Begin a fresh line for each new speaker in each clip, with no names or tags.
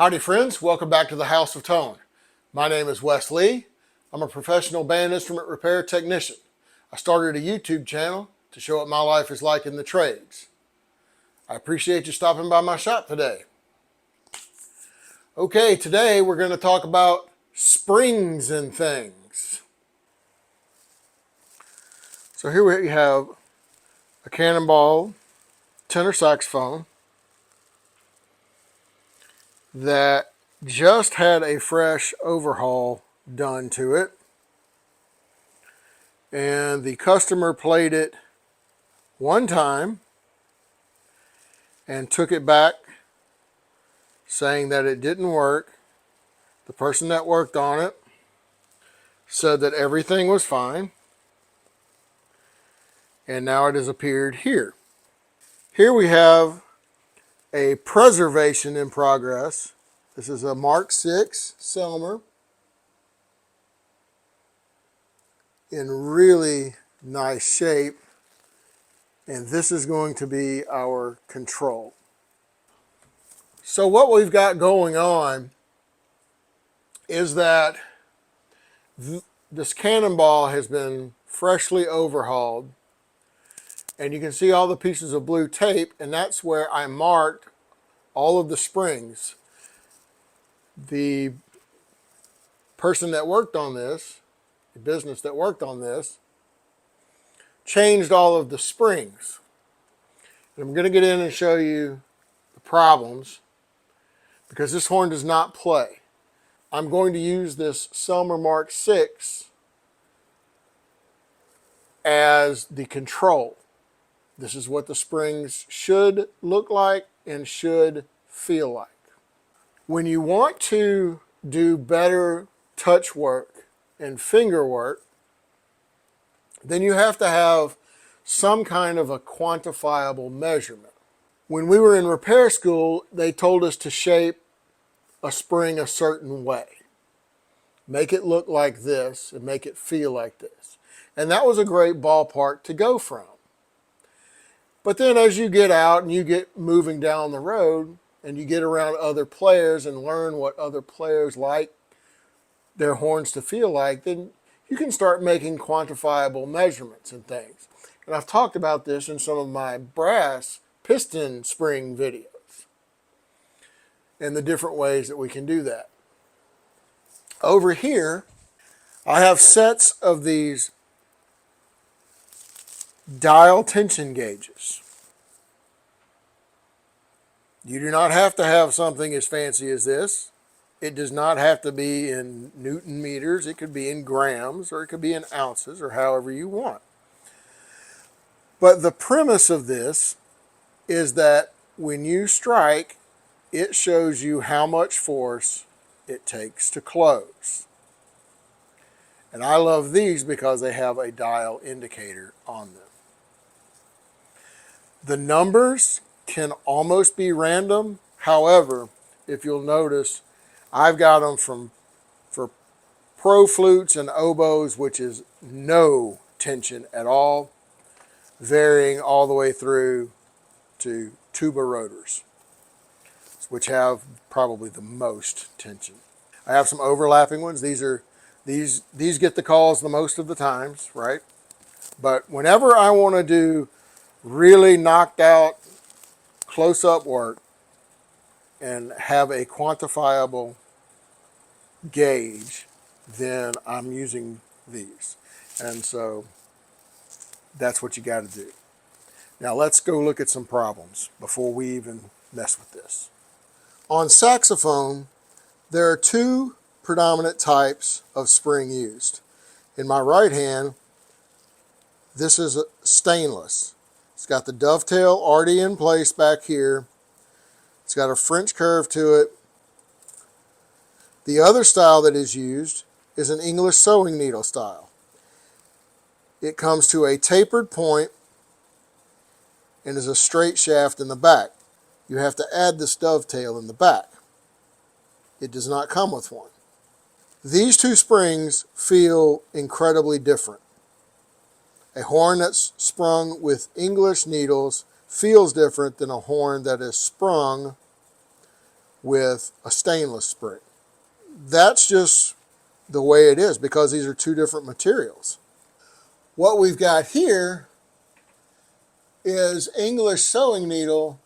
Howdy friends, welcome back to the House of Tone. My name is Wes Lee. I'm a professional band instrument repair technician. I started a YouTube channel to show what my life is like in the trades. I appreciate you stopping by my shop today. Okay, today we're going to talk about springs and things. So here we have a Cannonball tenor saxophone that just had a fresh overhaul done to it. And the customer played it one time and took it back saying that it didn't work. The person that worked on it said that everything was fine, and now it has appeared here. Here we have a preservation in progress. This is a Mark VI Selmer in really nice shape, and this is going to be our control. So what we've got going on is that this Cannonball has been freshly overhauled, and you can see all the pieces of blue tape, and that's where I marked all of the springs. The person that worked on this, the business that worked on this, changed all of the springs. And I'm going to get in and show you the problems because this horn does not play. I'm going to use this Selmer Mark VI as the control. This is what the springs should look like and should feel like. When you want to do better touch work and finger work, then you have to have some kind of a quantifiable measurement. When we were in repair school, they told us to shape a spring a certain way. Make it look like this and make it feel like this. And that was a great ballpark to go from. But then as you get out and you get moving down the road and you get around other players and learn what other players like their horns to feel like, then you can start making quantifiable measurements and things. And I've talked about this in some of my brass piston spring videos and the different ways that we can do that. Over here, I have sets of these dial tension gauges. You do not have to have something as fancy as this. It does not have to be in Newton meters. It could be in grams, or it could be in ounces, or however you want. But the premise of this is that when you strike, it shows you how much force it takes to close. And I love these because they have a dial indicator on them. The numbers can almost be random. However, if you'll notice, I've got them for pro flutes and oboes, which is no tension at all, varying all the way through to tuba rotors, which have probably the most tension. I have some overlapping ones. These get the calls the most of the times, right? But whenever I want to do really knocked out close-up work and have a quantifiable gauge, then I'm using these. And so that's what you got to do. Now let's go look at some problems before we even mess with this. On saxophone, there are two predominant types of spring used. In my right hand, this is a stainless. It's got the dovetail already in place back here. It's got a French curve to it. The other style that is used is an English sewing needle style. It comes to a tapered point and is a straight shaft in the back. You have to add this dovetail in the back. It does not come with one. These two springs feel incredibly different. A horn that's sprung with English needles feels different than a horn that is sprung with a stainless spring. That's just the way it is because these are two different materials. What we've got here is English sewing needle,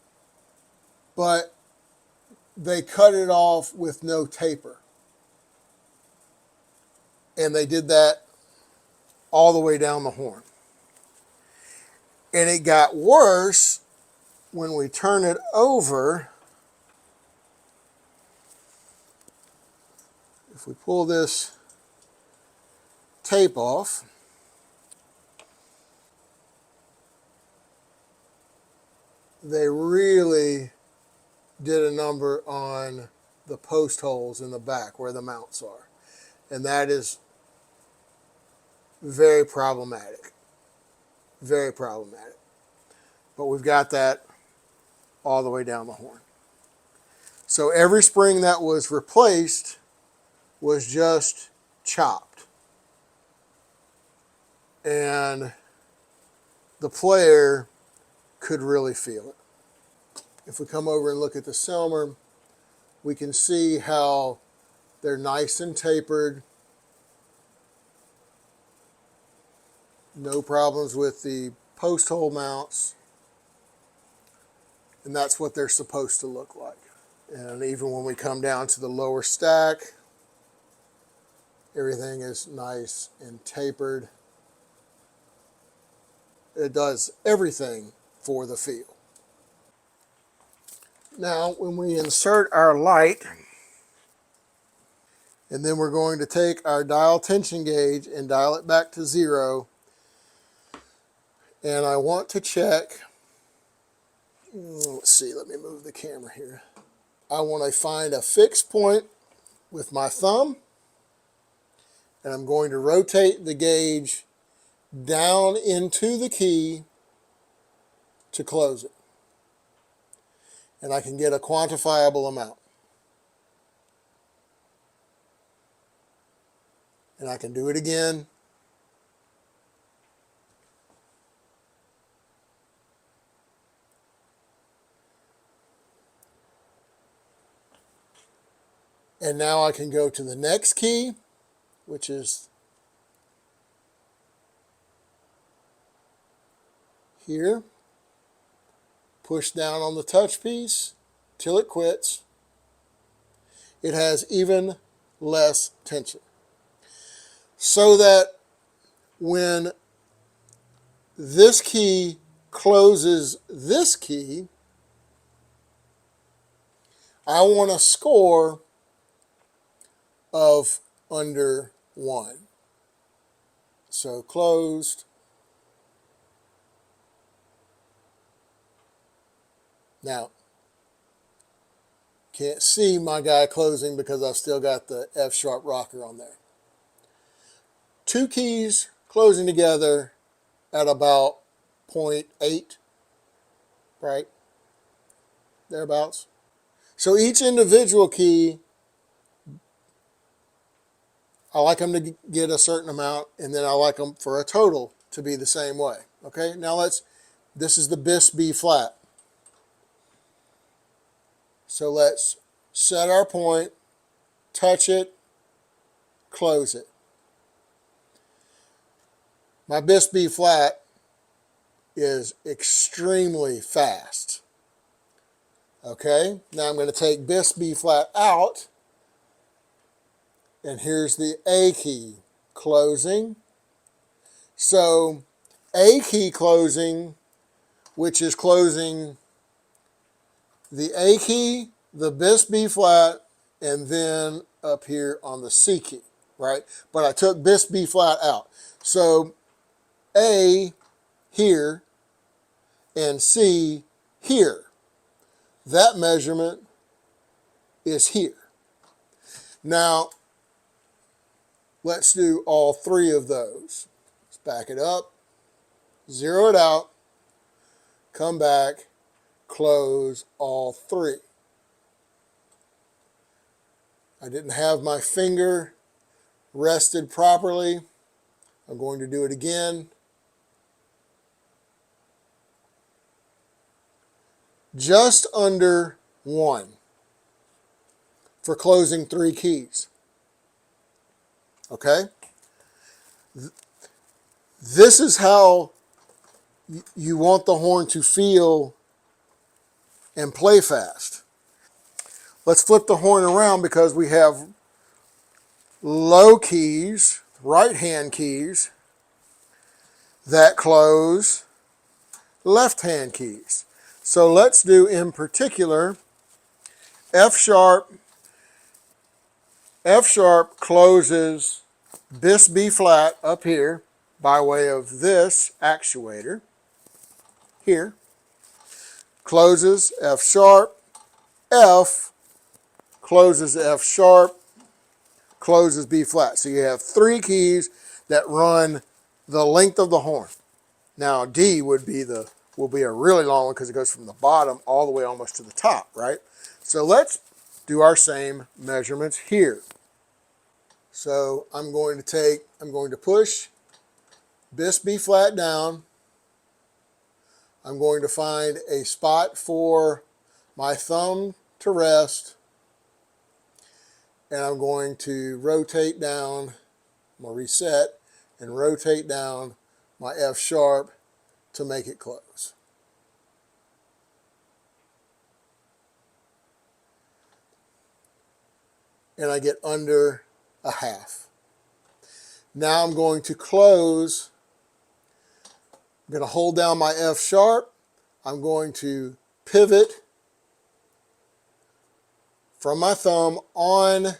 but they cut it off with no taper. And they did that all the way down the horn. And it got worse when we turn it over. If we pull this tape off, they really did a number on the post holes in the back where the mounts are. And that is very problematic. Very problematic. But we've got that all the way down the horn. So every spring that was replaced was just chopped. And the player could really feel it. If we come over and look at the Selmer, we can see how they're nice and tapered. No problems with the post hole mounts. And that's what they're supposed to look like. And even when we come down to the lower stack, everything is nice and tapered. It does everything for the feel. Now, when we insert our light, and then we're going to take our dial tension gauge and dial it back to 0. And I want to check, let's see, let me move the camera here. I want to find a fixed point with my thumb, and I'm going to rotate the gauge down into the key to close it. And I can get a quantifiable amount. And I can do it again. And now I can go to the next key, which is here. Push down on the touch piece till it quits. It has even less tension. So that when this key closes this key, I want a score of under 1. So closed. Now, can't see my guy closing because I've still got the F-sharp rocker on there. 2 keys closing together at about 0.8, right? Thereabouts. So each individual key, I like them to get a certain amount, and then I like them for a total to be the same way. Okay, now this is the bis B flat. So let's set our point, touch it, close it. My bis B flat is extremely fast. Okay, now I'm going to take bis B flat out, and here's the A key closing. So A key closing, which is closing the A key, the bis B flat, and then up here on the C key, right? But I took bis B flat out. So A here and C here. That measurement is here. Now, let's do all 3 of those. Let's back it up, zero it out, come back, close all 3. I didn't have my finger rested properly. I'm going to do it again. Just under 1. for closing 3 keys. Okay? This is how you want the horn to feel and play fast. Let's flip the horn around because we have low keys, right hand keys, that close left hand keys. So let's do in particular F sharp. F sharp closes this B flat up here by way of this actuator here. Closes F sharp. F closes F sharp, closes B flat. So you have 3 keys that run the length of the horn. Now D will be a really long one because it goes from the bottom all the way almost to the top, right? So let's do our same measurements here. So I'm going to push this B flat down. I'm going to find a spot for my thumb to rest, and I'm going to rotate down, I'm going to reset and rotate down my F sharp to make it close. And I get under a half. Now I'm going to close. I'm going to hold down my F sharp. I'm going to pivot from my thumb on, let's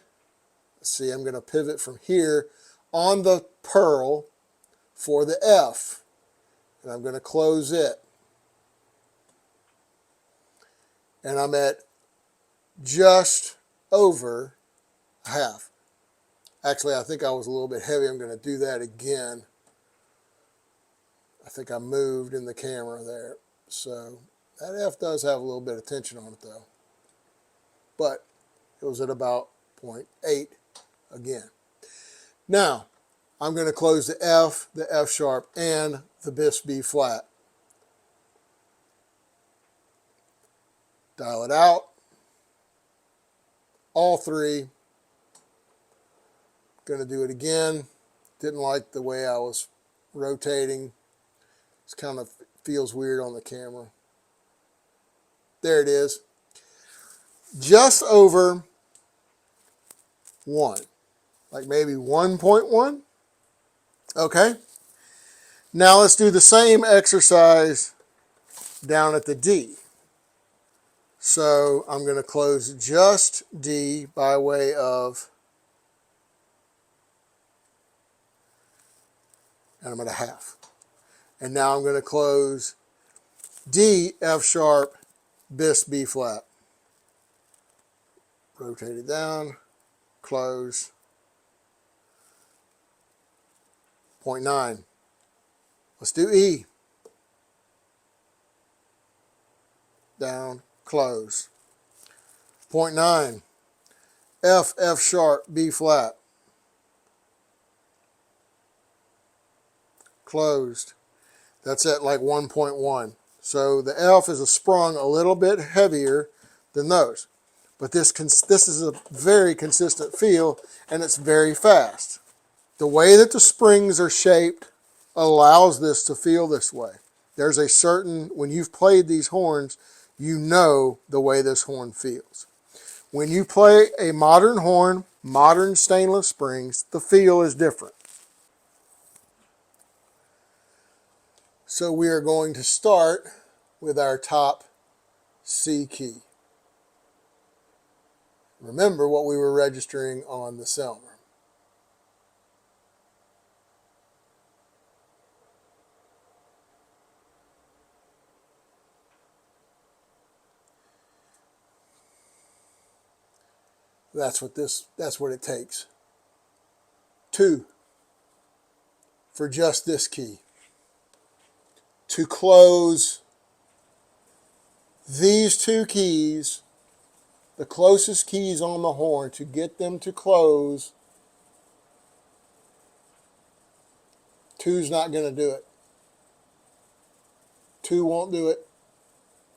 see, I'm going to pivot from here on the pearl for the F. And I'm going to close it. And I'm at just over half. Actually, I think I was a little bit heavy. I'm going to do that again. I think I moved in the camera there. So that F does have a little bit of tension on it though. But it was at about 0.8 again. Now, I'm going to close the F sharp, and the B flat. Dial it out. All 3. Going to do it again. Didn't like the way I was rotating. It kind of feels weird on the camera. There it is. Just over 1. Like maybe 1.1. Okay. Now let's do the same exercise down at the D. So I'm going to close just D by way of, and I'm at a half. And now I'm going to close D, F sharp, B flat. Rotate it down, close, 0.9. Let's do E. Down, close. 0.9. F sharp, B flat. Closed. That's at like 1.1. So the F is sprung a little bit heavier than those. But this is a very consistent feel, and it's very fast. The way that the springs are shaped allows this to feel this way. There's a certain, when you've played these horns, you know the way this horn feels. When you play a modern horn, modern stainless springs, the feel is different. So we are going to start with our top C key. Remember what we were registering on the Selmer. That's what it takes. 2 for just this key. To close these 2 keys, the closest keys on the horn, to get them to close, 2's not going to do it. 2 won't do it.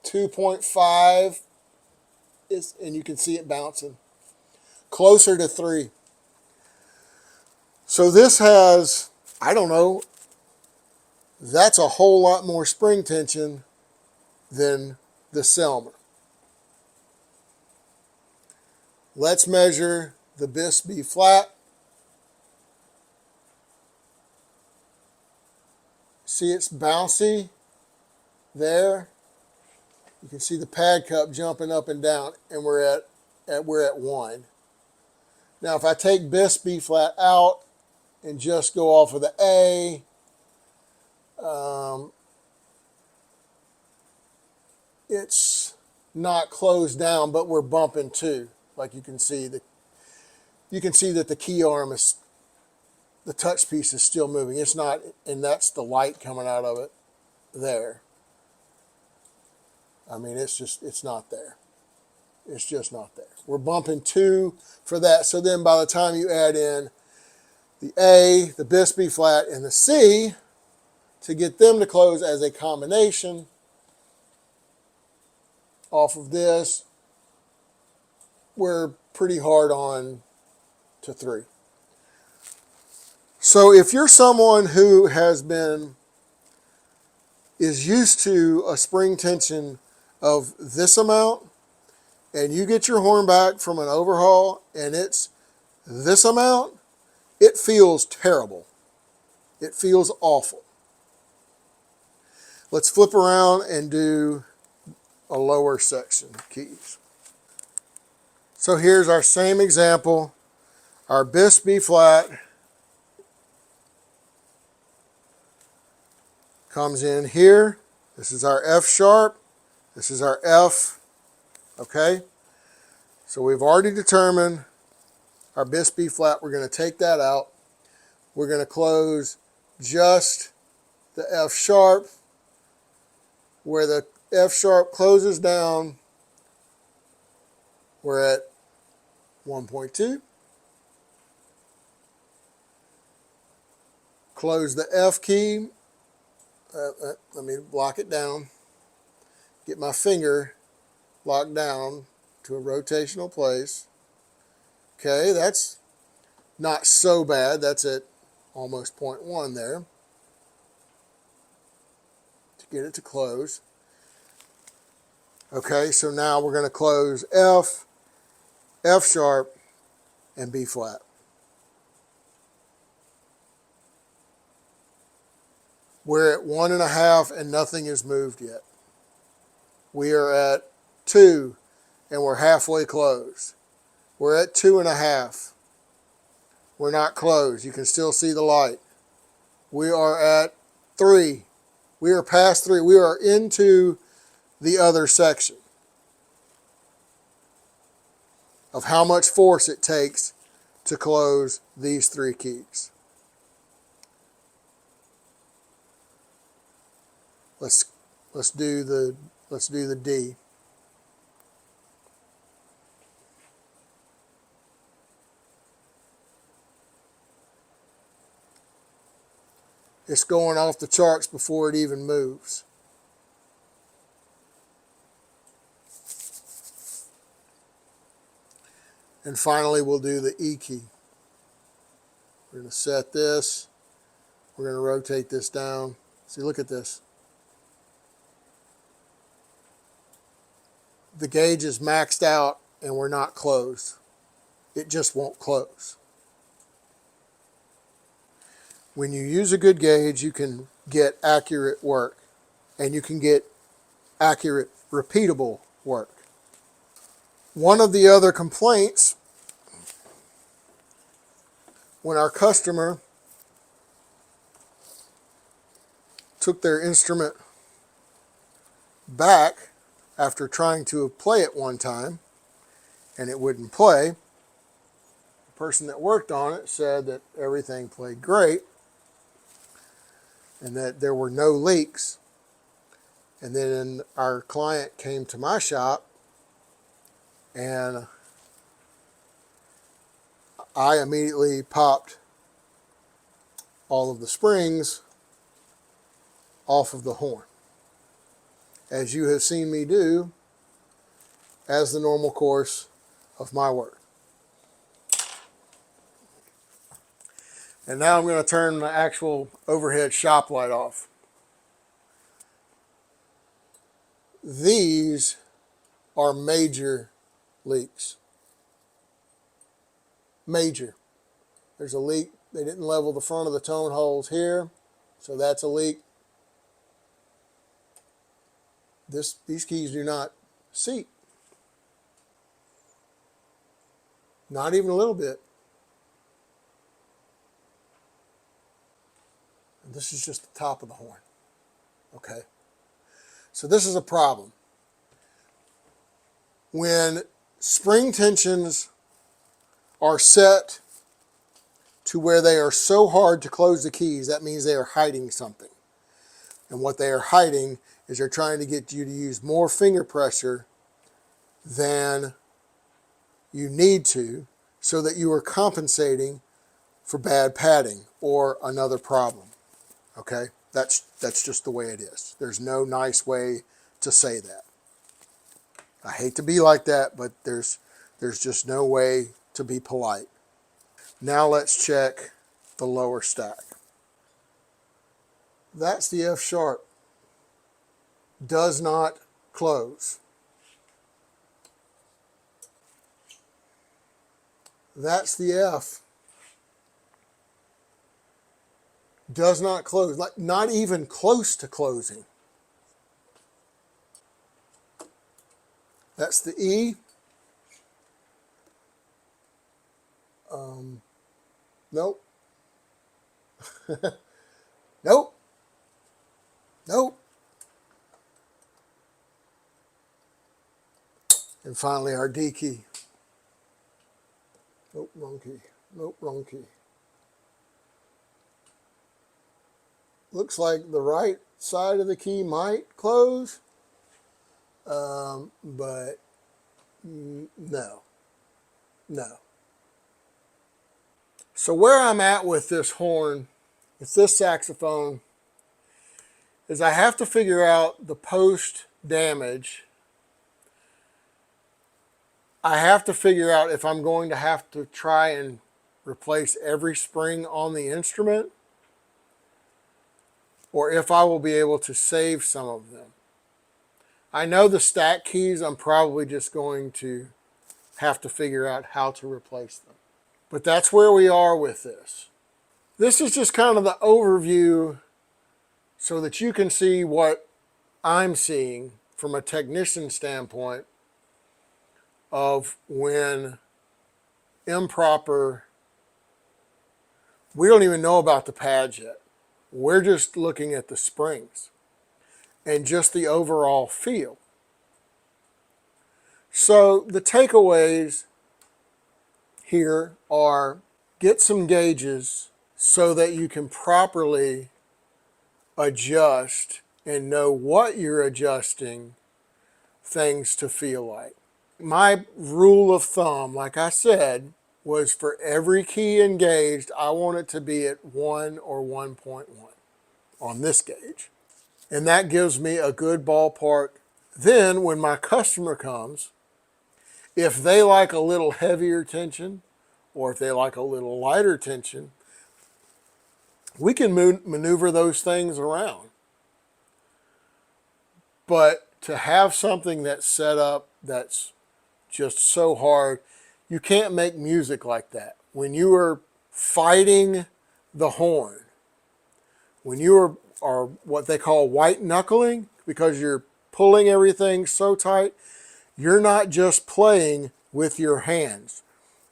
2.5 is, and you can see it bouncing. closer to 3. So this has, I don't know, that's a whole lot more spring tension than the Selmer. Let's measure the Bis B flat. See, it's bouncy there. You can see the pad cup jumping up and down, and we're at 1. Now, if I take Bis B flat out and just go off of the A, it's not closed down, but we're bumping 2. Like you can see that the key arm is, the touch piece is still moving. It's not, and that's the light coming out of it there. I mean, it's not there. It's just not there. We're bumping 2 for that. So then by the time you add in the A, the Bis B flat, and the C, to get them to close as a combination off of this, we're pretty hard on to 3. So if you're someone who is used to a spring tension of this amount, and you get your horn back from an overhaul and it's this amount, it feels terrible. It feels awful. Let's flip around and do a lower section keys. So here's our same example. Our Bis B flat comes in here. This is our F sharp. This is our F. Okay? So we've already determined our Bis B flat. We're going to take that out. We're going to close just the F sharp. Where the F sharp closes down, we're at 1.2. Close the F key. Let me lock it down. Get my finger locked down to a rotational place. Okay, that's not so bad. That's at almost 0.1 there. To get it to close. Okay, so now we're going to close F, F sharp, and B flat. We're at 1.5 and nothing has moved yet. We are at 2 and we're halfway closed. We're at 2.5. We're not closed. You can still see the light. We are at 3. We are past 3. We are into the other section of how much force it takes to close these 3 keys. Let's do the D. It's going off the charts before it even moves. And finally, we'll do the E key. We're going to set this. We're going to rotate this down. See, look at this. The gauge is maxed out and we're not closed. It just won't close. When you use a good gauge, you can get accurate work and you can get accurate, repeatable work. One of the other complaints when our customer took their instrument back after trying to play it one time and it wouldn't play, the person that worked on it said that everything played great and that there were no leaks. And then our client came to my shop and I immediately popped all of the springs off of the horn, as you have seen me do as the normal course of my work. And now I'm going to turn the actual overhead shop light off. These are major leaks. Major. There's a leak. They didn't level the front of the tone holes here, so that's a leak. These keys do not seat. Not even a little bit. And this is just the top of the horn. Okay. So this is a problem. When spring tensions are set to where they are so hard to close the keys, that means they are hiding something. And what they are hiding is they're trying to get you to use more finger pressure than you need to, so that you are compensating for bad padding or another problem. Okay? That's just the way it is. There's no nice way to say that. I hate to be like that, but there's just no way to be polite. Now let's check the lower stack. That's the F sharp. Does not close. That's the F. Does not close. Like, not even close to closing. That's the E. Nope. Nope. Nope. And finally our D key. Nope, wrong key. Nope, wrong key. Looks like the right side of the key might close, but no. So where I'm at with this horn, with this saxophone, is I have to figure out the post damage. I have to figure out if I'm going to have to try and replace every spring on the instrument, or if I will be able to save some of them. I know the stack keys, I'm probably just going to have to figure out how to replace them. But that's where we are with this. This is just kind of the overview so that you can see what I'm seeing from a technician standpoint of when improper, we don't even know about the pads yet. We're just looking at the springs and just the overall feel. So the takeaways here are: get some gauges so that you can properly adjust and know what you're adjusting things to feel like. My rule of thumb, like I said, was for every key engaged, I want it to be at 1 or 1.1 on this gauge. And that gives me a good ballpark. Then when my customer comes, if they like a little heavier tension or if they like a little lighter tension, we can maneuver those things around. But to have something that's set up that's just so hard, you can't make music like that. When you are fighting the horn, when you are what they call white knuckling, because you're pulling everything so tight, you're not just playing with your hands.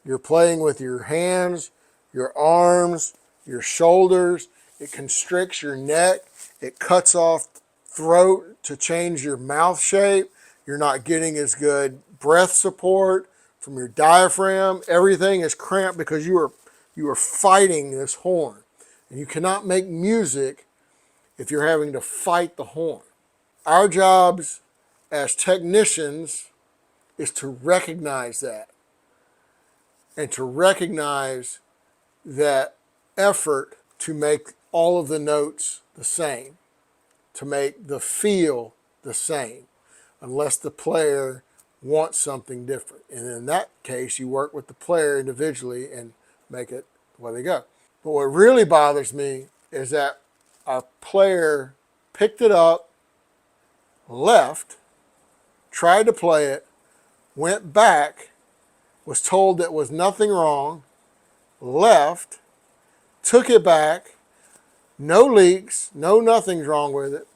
You're playing with your hands, your arms, your shoulders. It constricts your neck. It cuts off throat to change your mouth shape. You're not getting as good breath support from your diaphragm. Everything is cramped because you are fighting this horn. And you cannot make music if you're having to fight the horn. Our jobs as technicians is to recognize that, and to recognize that effort to make all of the notes the same, to make the feel the same, unless the player wants something different. And in that case, you work with the player individually and make it the way they go. But what really bothers me is that our player picked it up, left, tried to play it, went back, was told that was nothing wrong, left, took it back, no leaks, no nothing's wrong with it,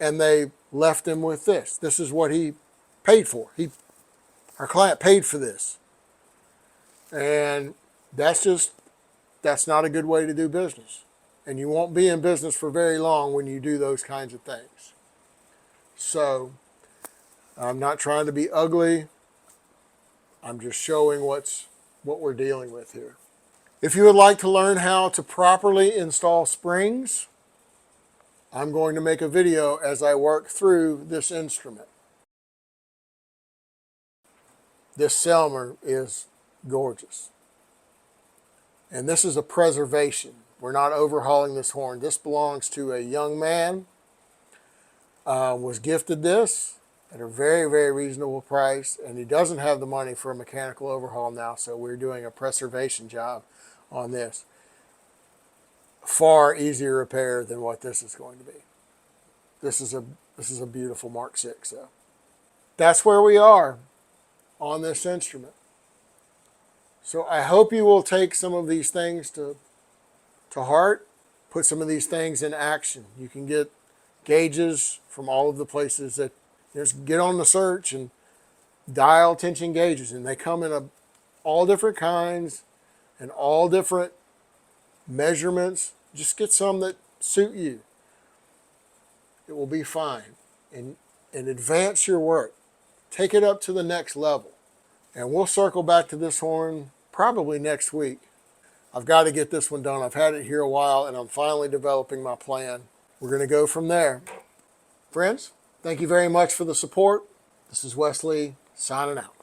and they left him with this. This is what he paid for. Our client paid for this. And that's not a good way to do business. And you won't be in business for very long when you do those kinds of things. So, I'm not trying to be ugly. I'm just showing what we're dealing with here. If you would like to learn how to properly install springs, I'm going to make a video as I work through this instrument. This Selmer is gorgeous. And this is a preservation. We're not overhauling this horn. This belongs to a young man. Was gifted this at a very, very reasonable price, and he doesn't have the money for a mechanical overhaul now, so we're doing a preservation job on this. Far easier repair than what this is going to be. This is a beautiful Mark VI. So that's where we are on this instrument. So I hope you will take some of these things to heart, put some of these things in action. You can get gauges from all of the places that, just get on the search and dial tension gauges, and they come in all different kinds and all different measurements. Just get some that suit you. It will be fine. And advance your work. Take it up to the next level. And we'll circle back to this horn probably next week. I've got to get this one done. I've had it here a while, and I'm finally developing my plan. We're going to go from there. Friends, thank you very much for the support. This is Wesley signing out.